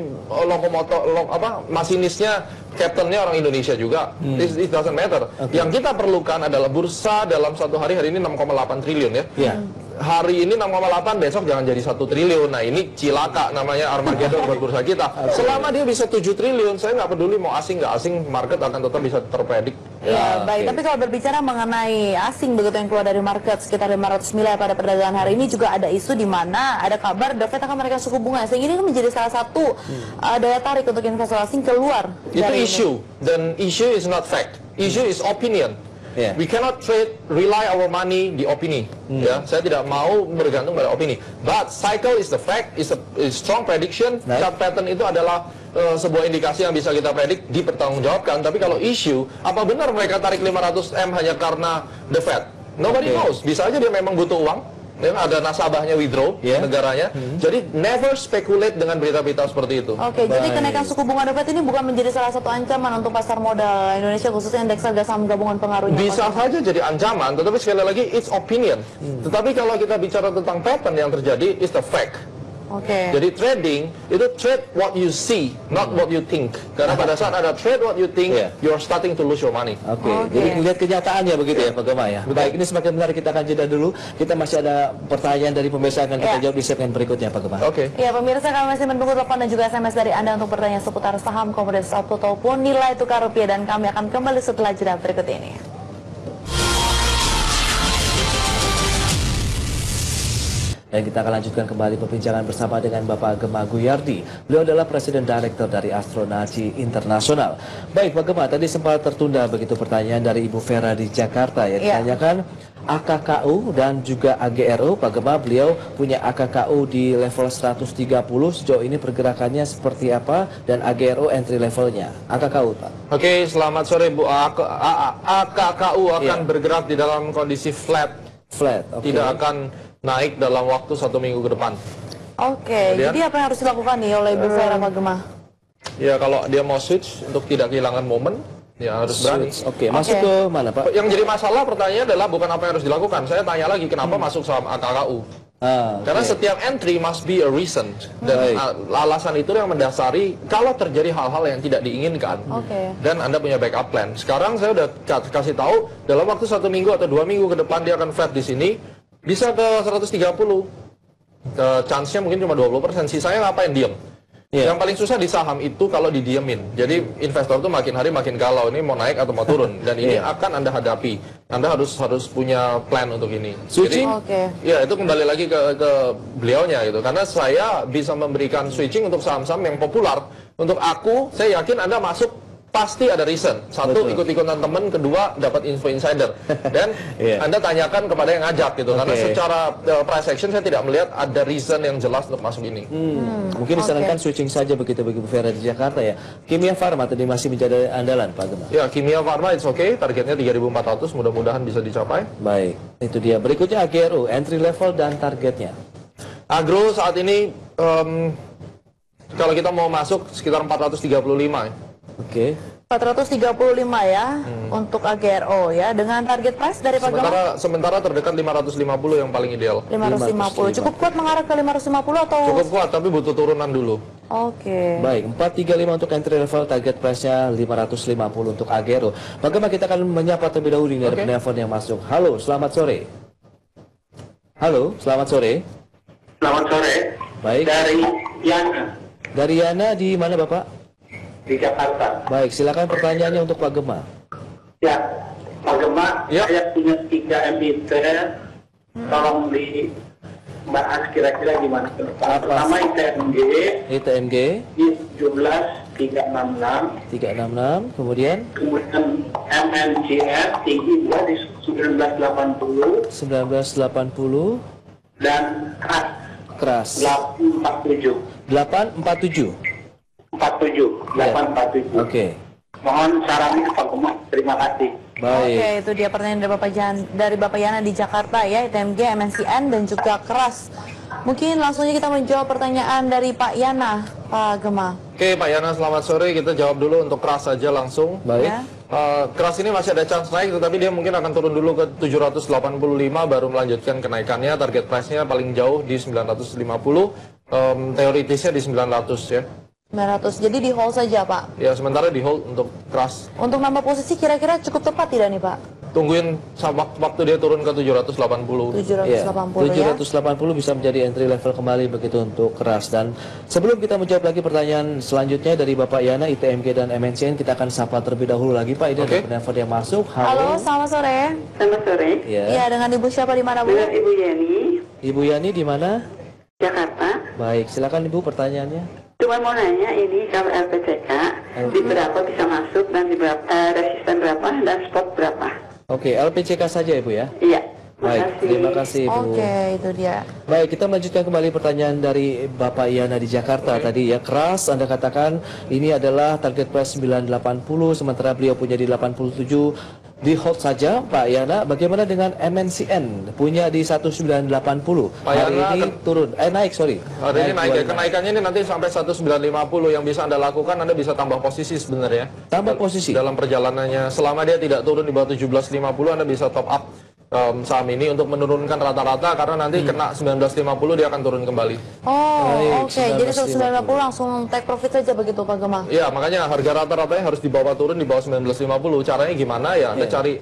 masinisnya, kaptennya orang Indonesia juga. It doesn't matter. Yang kita perlukan adalah bursa dalam satu hari ini 6,8 triliun ya. Hari ini 6,8, besok jangan jadi 1 triliun. Nah ini cilaka namanya, Armageddon buat bursa kita. Selama dia bisa 7 triliun, saya nggak peduli mau asing nggak asing, market akan tetap bisa terpredik. Baik, tapi kalau berbicara mengenai asing begitu yang keluar dari market sekitar 500 miliar pada perdagangan hari ini, juga ada isu di mana ada kabar The Fed akan menaikkan suku bunga, sehingga ini menjadi salah satu daya tarik untuk investor asing keluar. Itu isu, dan isu is not fact. Issue is opinion. We cannot rely our money di opini. Ya, saya tidak mau bergantung pada opini. But cycle is the fact, is a strong prediction. Chart pattern itu adalah sebuah indikasi yang bisa kita predik, dipertanggungjawabkan. Tapi kalau isu, apa benar mereka tarik 500M hanya karena the Fed? Nobody knows. Bisa aja dia memang butuh uang. Ada nasabahnya withdraw negaranya. Jadi never speculate dengan berita-berita seperti itu. Jadi kenaikan suku bunga The Fed ini bukan menjadi salah satu ancaman untuk pasar modal Indonesia, khususnya indeks harga saham gabungan pengaruhnya. Bisa saja jadi ancaman, tetapi sekali lagi it's opinion. Tetapi kalau kita bicara tentang pattern yang terjadi, it's the fact. Jadi trading itu trade what you see, not what you think. Karena pada saat ada trade what you think, you're starting to lose your money. Jadi lihat kenyataannya begitu ya Pak Gema ya. Baik, ini semakin menarik, kita akan jeda dulu. Kita masih ada pertanyaan dari pemirsa yang akan kita jawab di segmen berikutnya Pak Gema. Ya pemirsa, kami masih menunggu telepon dan juga SMS dari Anda untuk pertanyaan seputar saham, komoditas ataupun nilai tukar rupiah, dan kami akan kembali setelah jeda berikut ini. Dan kita akan lanjutkan kembali perbincangan bersama dengan Bapak Gema Guyardi. Beliau adalah Presiden Director dari Astronaci Internasional. Baik Pak Gema, tadi sempat tertunda begitu pertanyaan dari Ibu Vera di Jakarta ya. Ditanyakan AKKU dan juga AGRO. Pak Gema, beliau punya AKKU di level 130. Sejauh ini pergerakannya seperti apa dan AGRO entry levelnya? AKKU Pak. Oke, selamat sore Bu. AKKU akan bergerak di dalam kondisi flat. Tidak akan naik dalam waktu 1 minggu ke depan. Jadi apa yang harus dilakukan nih oleh Ibu Vera, Pak Gema? Ya, kalau dia mau switch untuk tidak kehilangan momen, ya harus berani. Masuk ke mana Pak? Yang jadi masalah pertanyaannya adalah bukan apa yang harus dilakukan. Saya tanya lagi, kenapa masuk saham AKKU? Karena setiap entry must be a reason. Dan alasan itu yang mendasari kalau terjadi hal-hal yang tidak diinginkan. Dan Anda punya backup plan. Sekarang saya udah kasih tahu, dalam waktu 1 minggu atau 2 minggu ke depan dia akan flat di sini. Bisa ke 130. Chance-nya mungkin cuma 20%. Sisanya ngapain? Diem. Yang paling susah di saham itu kalau didiemin. Jadi investor tuh makin hari makin galau, ini mau naik atau mau turun. Dan ini akan Anda hadapi. Anda harus punya plan untuk ini. Switching? Ya, itu kembali lagi ke beliaunya gitu. Karena saya bisa memberikan switching untuk saham-saham yang populer. Untuk aku, saya yakin Anda masuk pasti ada reason. Satu, ikut-ikutan teman. Kedua, dapat info insider. Dan Anda tanyakan kepada yang ngajak gitu. Karena secara price action saya tidak melihat ada reason yang jelas untuk masuk ini. Mungkin disarankan switching saja begitu bagi Bu Vera di Jakarta ya. Kimia Farma tadi masih menjadi andalan Pak Gema. Ya, Kimia Farma it's okay. Targetnya 3.400, mudah-mudahan bisa dicapai. Baik, itu dia. Berikutnya AGRO, entry level dan targetnya. Agro saat ini kalau kita mau masuk sekitar 435 ya. 435 ya untuk AGRO ya, dengan target price dari Pak Gema? Sementara terdekat 550 yang paling ideal. 550. Cukup kuat mengarah ke 550 atau? Cukup kuat, tapi butuh turunan dulu. Baik, 435 untuk entry level, target price-nya 550 untuk AGRO. Pak Gema, kita akan menyapa terlebih dahulu ini ada penelpon yang masuk. Halo, selamat sore. Halo, selamat sore. Selamat sore. Baik. Dari Yana. Dari Yana di mana Bapak? Di Jakarta. Baik, silakan pertanyaannya untuk Pak Gema. Ya, Pak Gema, saya punya 3 emiten. Tolong dibahas kira-kira gimana ke depan. Pertama ITMG. ITMG. Di 17.366. 366, kemudian? Kemudian MNCF tinggi juga di 1980. 1980. Dan keras. 847. 847. 847. Mohon sarannya Pak Gema. Terima kasih. Baik. Itu dia pertanyaan dari Bapak Yana di Jakarta ya, ITMG, MNCN dan juga keras. Mungkin langsung aja kita menjawab pertanyaan dari Pak Yana, Pak Gema. Pak Yana, selamat sore. Kita jawab dulu untuk keras saja langsung. Baik. Keras ini masih ada chance naik, tetapi dia mungkin akan turun dulu ke 785 baru melanjutkan kenaikannya. Target price-nya paling jauh di 950, teoritisnya di 900 ya. 900, jadi di hold saja Pak? Ya, sementara di hold untuk keras. Untuk nambah posisi kira-kira cukup tepat tidak nih Pak? Tungguin waktu dia turun ke 780. 780 bisa menjadi entry level kembali begitu untuk keras. Dan sebelum kita menjawab lagi pertanyaan selanjutnya dari Bapak Yana, ITMG dan MNCN, kita akan sapa terlebih dahulu lagi Pak. Ini ada penelpon yang masuk. Halo, selamat sore. Selamat sore. Iya, dengan Ibu siapa di mana Bu? Dengan Ibu Yani. Ibu Yani di mana? Jakarta. Baik, silakan Ibu pertanyaannya. Cuma mau nanya ini kalau LPCK di berapa bisa masuk dan di berapa resisten berapa dan spot berapa? LPCK saja Ibu ya? Iya. Baik, terima kasih Ibu. Itu dia. Baik, kita melanjutkan kembali pertanyaan dari Bapak Yana di Jakarta tadi ya. Keras, Anda katakan ini adalah target price 980, sementara beliau punya di 87. Di hold saja Pak Yana. Bagaimana dengan MNCN? Punya di 1980. Hari ini turun, naik sorry. Hari ini naik, kenaikannya ini nanti sampai 1950. Yang bisa Anda lakukan, Anda bisa tambah posisi sebenarnya. Tambah posisi? Dalam perjalanannya, selama dia tidak turun di bawah 1750, Anda bisa top up saham ini untuk menurunkan rata-rata, karena nanti kena 1950 dia akan turun kembali. Jadi 1950 langsung take profit saja begitu Pak Gema? Iya, makanya harga rata-ratanya harus dibawa turun di bawah 1950. Caranya gimana ya? Anda cari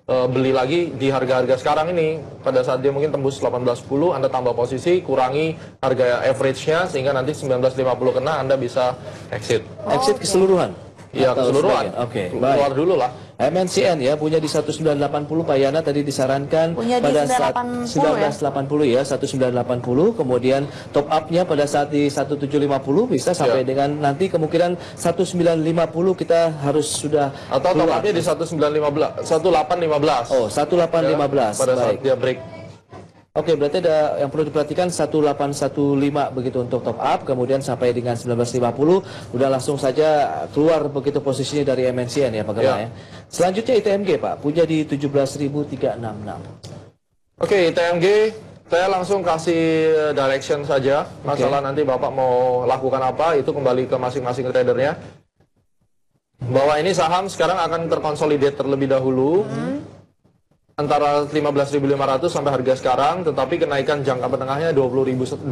beli lagi di harga-harga sekarang ini. Pada saat dia mungkin tembus 1810, Anda tambah posisi, kurangi harga average-nya, sehingga nanti 1950 kena, Anda bisa exit. Exit keseluruhan? Ya, keseluruhan. Oke, keluar dulu lah. MNCN ya punya di 1980, Pak Yana tadi disarankan punya di pada saat 1980 1980 ya, 1980, kemudian top up-nya pada saat di 1750 bisa sampai dengan nanti kemungkinan 1950 kita harus sudah atau top up-nya di 1815. Oh, 1815. Ya, pada saat dia break. Oke, berarti ada yang perlu diperhatikan 1815 begitu untuk top up, kemudian sampai dengan 1950 udah langsung saja keluar begitu posisinya dari MNCN ya Pak Gemma ya. Selanjutnya ITMG Pak, punya di 17.366. Oke, ITMG saya langsung kasih direction saja. Masalah nanti Bapak mau lakukan apa itu kembali ke masing-masing tradernya. Bahwa ini saham sekarang akan terkonsolidate terlebih dahulu. Antara 15.500 sampai harga sekarang, tetapi kenaikan jangka penengahnya 21.000.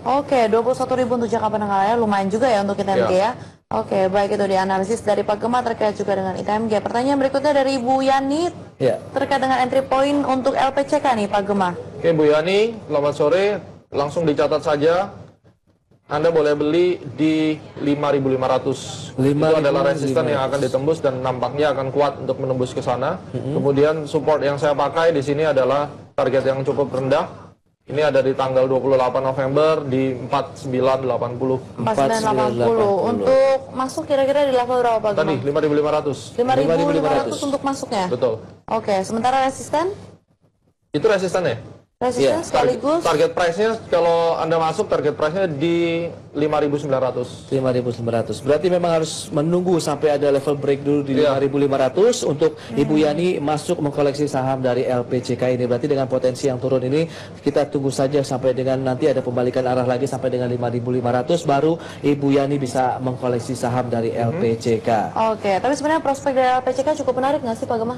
Oke, 21.000 untuk jangka penengahnya lumayan juga ya untuk ITMG ya. Oke, baik itu dianalisis dari Pak Gemma terkait juga dengan ITMG. Pertanyaan berikutnya dari Ibu Yani terkait dengan entry point untuk LPCK nih Pak Gemma. Oke Bu Yani, selamat sore. Langsung dicatat saja. Anda boleh beli di 5.500. Itu adalah resisten yang akan ditembus dan nampaknya akan kuat untuk menembus ke sana. Kemudian support yang saya pakai di sini adalah target yang cukup rendah. Ini ada di tanggal 28 November di 4980. 4980. Untuk masuk kira-kira di level berapa Pak Gemma? Tadi 5.500. 5.500 untuk masuknya. Betul. Oke, sementara resisten? Itu resistennya. Resisten sekaligus target price-nya kalau Anda masuk target price-nya di 5.900. 5.900. Berarti memang harus menunggu sampai ada level break dulu di 5.500 untuk Ibu Yani masuk mengkoleksi saham dari LPCK ini. Berarti dengan potensi yang turun ini kita tunggu saja sampai dengan nanti ada pembalikan arah lagi sampai dengan 5.500 baru Ibu Yani bisa mengkoleksi saham dari LPCK. Oke, tapi sebenarnya prospek dari LPCK cukup menarik nggak sih Pak Gemma?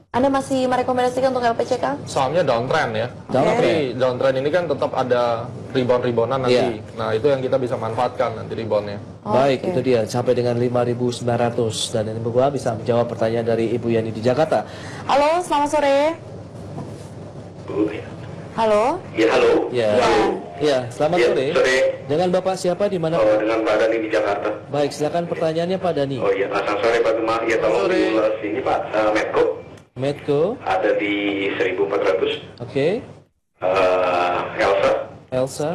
Anda masih merekomendasikan untuk LPCK? Sahamnya downtrend ya. Tapi downtrend ini kan tetap ada rebound-reboundan nanti. Nah, itu yang kita bisa manfaatkan nanti reboundnya. Baik, itu dia sampai dengan 5.900 dan ini gua bisa menjawab pertanyaan dari Ibu Yani di Jakarta. Halo, selamat sore. Halo? Ya, halo. Ya, selamat sore. Dengan Bapak siapa di mana? Oh, dengan Pak Dani di Jakarta. Baik, silakan pertanyaannya Pak Dani. Oh iya, selamat sore Pak Gemma. Ya, tolong diulas ini Pak, Medco ada di 1.400. Oke. Elsa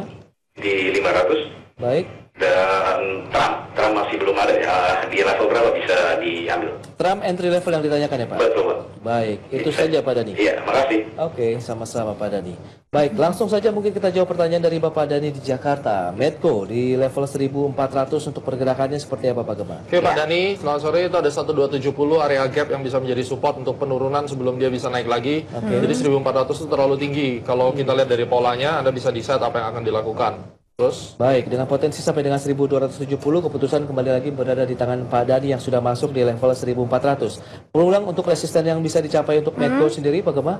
di 500. Baik. Dan Trump masih belum ada ya. Di level berapa bisa diambil? Trump entry level yang ditanyakan ya Pak? Betul Pak. Baik, itu saja Pak Dani. Iya, makasih. Oke, sama-sama Pak Dani. Baik, langsung saja mungkin kita jawab pertanyaan dari Bapak Dani di Jakarta. Medco di level 1.400 untuk pergerakannya seperti apa Pak Gemma? Oke Pak Dani, selamat sore. Itu ada 1270 area gap yang bisa menjadi support untuk penurunan sebelum dia bisa naik lagi. Jadi 1.400 itu terlalu tinggi. Kalau kita lihat dari polanya, Anda bisa decide apa yang akan dilakukan. Terus? Baik, dengan potensi sampai dengan 1.270, keputusan kembali lagi berada di tangan Pak Dani yang sudah masuk di level 1.400. Berulang untuk resisten yang bisa dicapai untuk Medco sendiri, Pak Gemma?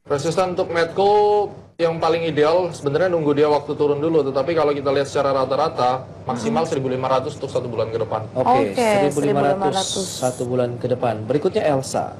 Resisten untuk Medco yang paling ideal sebenarnya nunggu dia waktu turun dulu. Tetapi kalau kita lihat secara rata-rata, maksimal 1.500 untuk 1 bulan ke depan. Oke, 1.500 1 bulan ke depan. Berikutnya Elsa.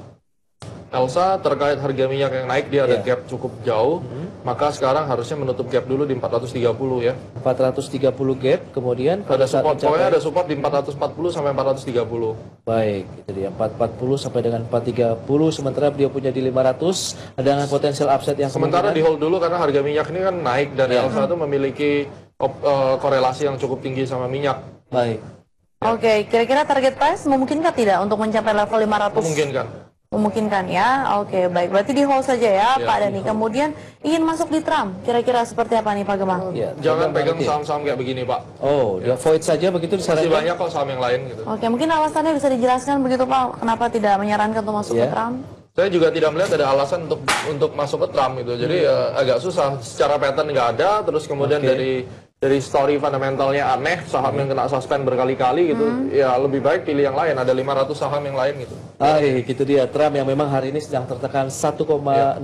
Elsa terkait harga minyak yang naik, dia ada gap cukup jauh. Maka sekarang harusnya menutup gap dulu di 430 ya. 430 gap, kemudian ada support, pokoknya ada support di 440 sampai 430. Baik, itu dia 440 sampai dengan 430, sementara beliau punya di 500 dengan potensial upside yang sementara di hold dulu karena harga minyak ini kan naik dan Elsa itu memiliki korelasi yang cukup tinggi sama minyak. Baik. Oke, kira-kira target price memungkinkan tidak untuk mencapai level 500? Memungkinkan. Memungkinkan ya, oke baik. Berarti di hold saja ya, Pak Dani. Kemudian ingin masuk di Trump, kira-kira seperti apa nih Pak Gemma? Jangan pegang saham-saham kayak begini Pak. Oh, dia void saja begitu disarankan? Masih banyak kok saham yang lain gitu. Oke, mungkin alasannya bisa dijelaskan begitu Pak, kenapa tidak menyarankan untuk masuk ke Trump? Saya juga tidak melihat ada alasan untuk masuk ke Trump gitu. Jadi agak susah. Secara pattern nggak ada, terus kemudian dari story fundamentalnya aneh, saham yang kena suspend berkali-kali gitu, ya lebih baik pilih yang lain, ada 500 saham yang lain gitu. Gitu dia, Trump yang memang hari ini sedang tertekan 1,04%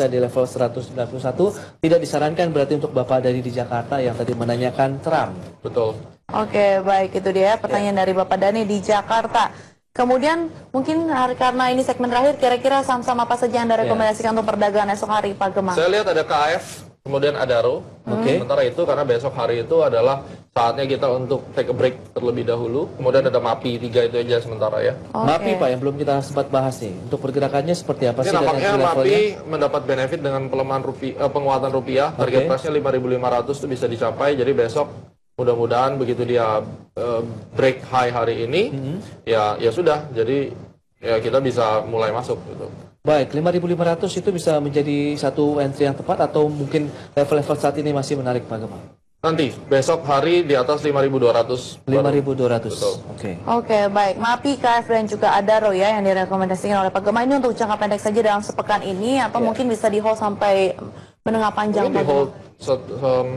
di level 191, tidak disarankan berarti untuk Bapak dari di Jakarta yang tadi menanyakan Trump. Betul. Oke, baik itu dia pertanyaan dari Bapak Dani di Jakarta. Kemudian mungkin karena ini segmen terakhir, kira-kira saham-saham apa saja yang Anda rekomendasikan untuk perdagangan esok hari Pak Gemma? Saya lihat ada KF. kemudian Adaro. Sementara itu karena besok hari itu adalah saatnya kita untuk take a break terlebih dahulu. Kemudian ada MAPI 3 itu aja sementara ya. MAPI Pak yang belum kita sempat bahas nih. Untuk pergerakannya seperti apa sih? Nampaknya MAPI mendapat benefit dengan pelemahan rupiah, penguatan rupiah. Target price-nya 5.500 itu bisa dicapai. Jadi besok mudah-mudahan begitu dia break high hari ini, ya sudah. Jadi ya kita bisa mulai masuk gitu. Baik, 5.500 itu bisa menjadi satu entry yang tepat atau mungkin level-level saat ini masih menarik Pak Gemma? Nanti, besok hari di atas 5.200. 5.200, Oke, baik. MAPI, KF, dan juga Adaro ya yang direkomendasikan oleh Pak Gemma. Ini untuk jangka pendek saja dalam sepekan ini atau mungkin bisa di hold sampai menengah panjang? Mungkin di hold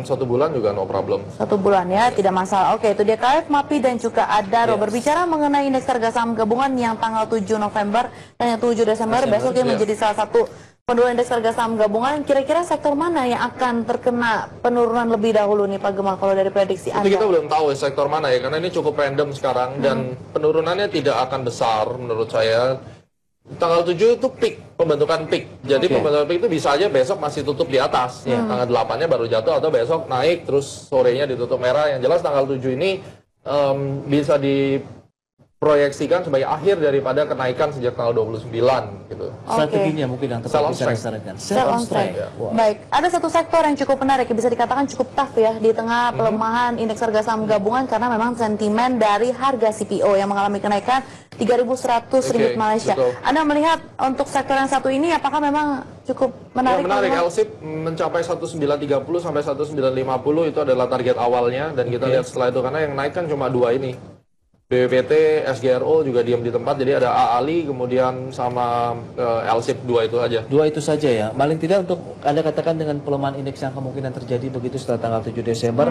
satu bulan juga no problem. 1 bulan ya, tidak masalah. Oke, itu dia KF, MAPI, dan juga Adaro. Berbicara mengenai indeks harga saham gabungan yang tanggal 7 November dan yang 7 Desember, besok dia menjadi salah satu penurunan indeks harga saham gabungan. Kira-kira sektor mana yang akan terkena penurunan lebih dahulu nih Pak Gemma kalau dari prediksi Anda? Itu kita belum tahu sektor mana ya, karena ini cukup random sekarang dan penurunannya tidak akan besar menurut saya. Tanggal 7 itu peak, pembentukan peak. Jadi pembentukan peak itu bisa aja besok masih tutup di atas. Tanggal 8-nya baru jatuh atau besok naik terus sorenya ditutup merah. Yang jelas tanggal 7 ini bisa diproyeksikan sebagai akhir daripada kenaikan sejak tanggal 29 gitu. Strateginya mungkin yang tepat bisa disarankan. Sell on strength. Baik, ada satu sektor yang cukup menarik, bisa dikatakan cukup tough ya di tengah pelemahan indeks harga saham gabungan karena memang sentimen dari harga CPO yang mengalami kenaikan 3.100 ringgit Malaysia. Betul. Anda melihat untuk sektor yang satu ini apakah memang cukup menarik? Ya, menarik. LSIP mencapai 1930 sampai 1950 itu adalah target awalnya dan kita lihat setelah itu karena yang naik kan cuma 2 ini. BPT, SGRO juga diam di tempat, jadi ada AALI, kemudian sama LSIP 2 itu aja. 2 itu saja ya. Paling tidak untuk Anda katakan dengan pelemahan indeks yang kemungkinan terjadi begitu setelah tanggal 7 Desember,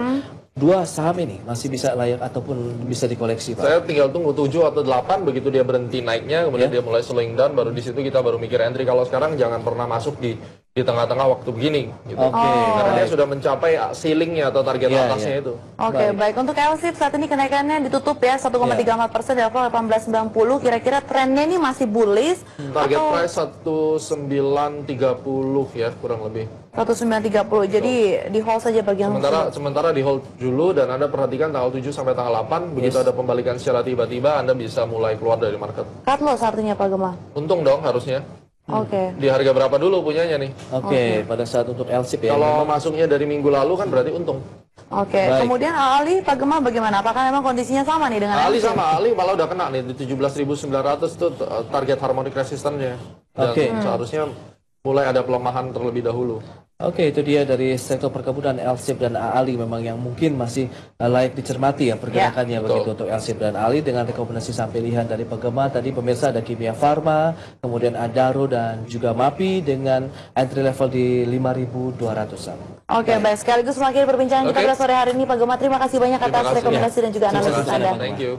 2 saham ini masih bisa layak ataupun bisa dikoleksi Pak? Saya tinggal tunggu 7 atau 8, begitu dia berhenti naiknya, kemudian dia mulai slowing down, baru di situ kita baru mikir entry. Kalau sekarang jangan pernah masuk di tengah-tengah waktu begini gitu. Karena dia sudah mencapai ceilingnya atau target atasnya itu. Baik. Untuk LSIP saat ini kenaikannya ditutup ya 1,34% di level 1890. Kira-kira trennya ini masih bullish? Target price 1930 ya kurang lebih. 1930. Jadi di hold saja bagian sementara di hold dulu dan Anda perhatikan tanggal 7 sampai tanggal 8 begitu ada pembalikan secara tiba-tiba Anda bisa mulai keluar dari market. Cut loss artinya Pak Gemma? Untung dong harusnya. Di harga berapa dulu punyanya nih? Pada saat untuk LSIP ya. Kalau masuknya dari minggu lalu kan berarti untung. Kemudian AALI, Pak Gemma bagaimana? Apakah memang kondisinya sama nih dengan AALI? Sama AALI malah udah kena nih di 17.900 itu target harmonic resistance-nya. Dan seharusnya mulai ada pelemahan terlebih dahulu. Itu dia dari sektor perkebunan LSIP dan AALI memang yang mungkin masih layak dicermati ya pergerakannya begitu untuk LSIP dan AALI dengan rekomendasi sampai pilihan dari Pak Gemma tadi pemirsa ada Kimia Farma, kemudian Adaro dan juga MAPI dengan entry level di 5.200-an. Baik sekaligus mengakhiri perbincangan kita pada sore hari ini Pak Gemma. Terima kasih banyak atas rekomendasi dan juga analisis Anda. Thank you.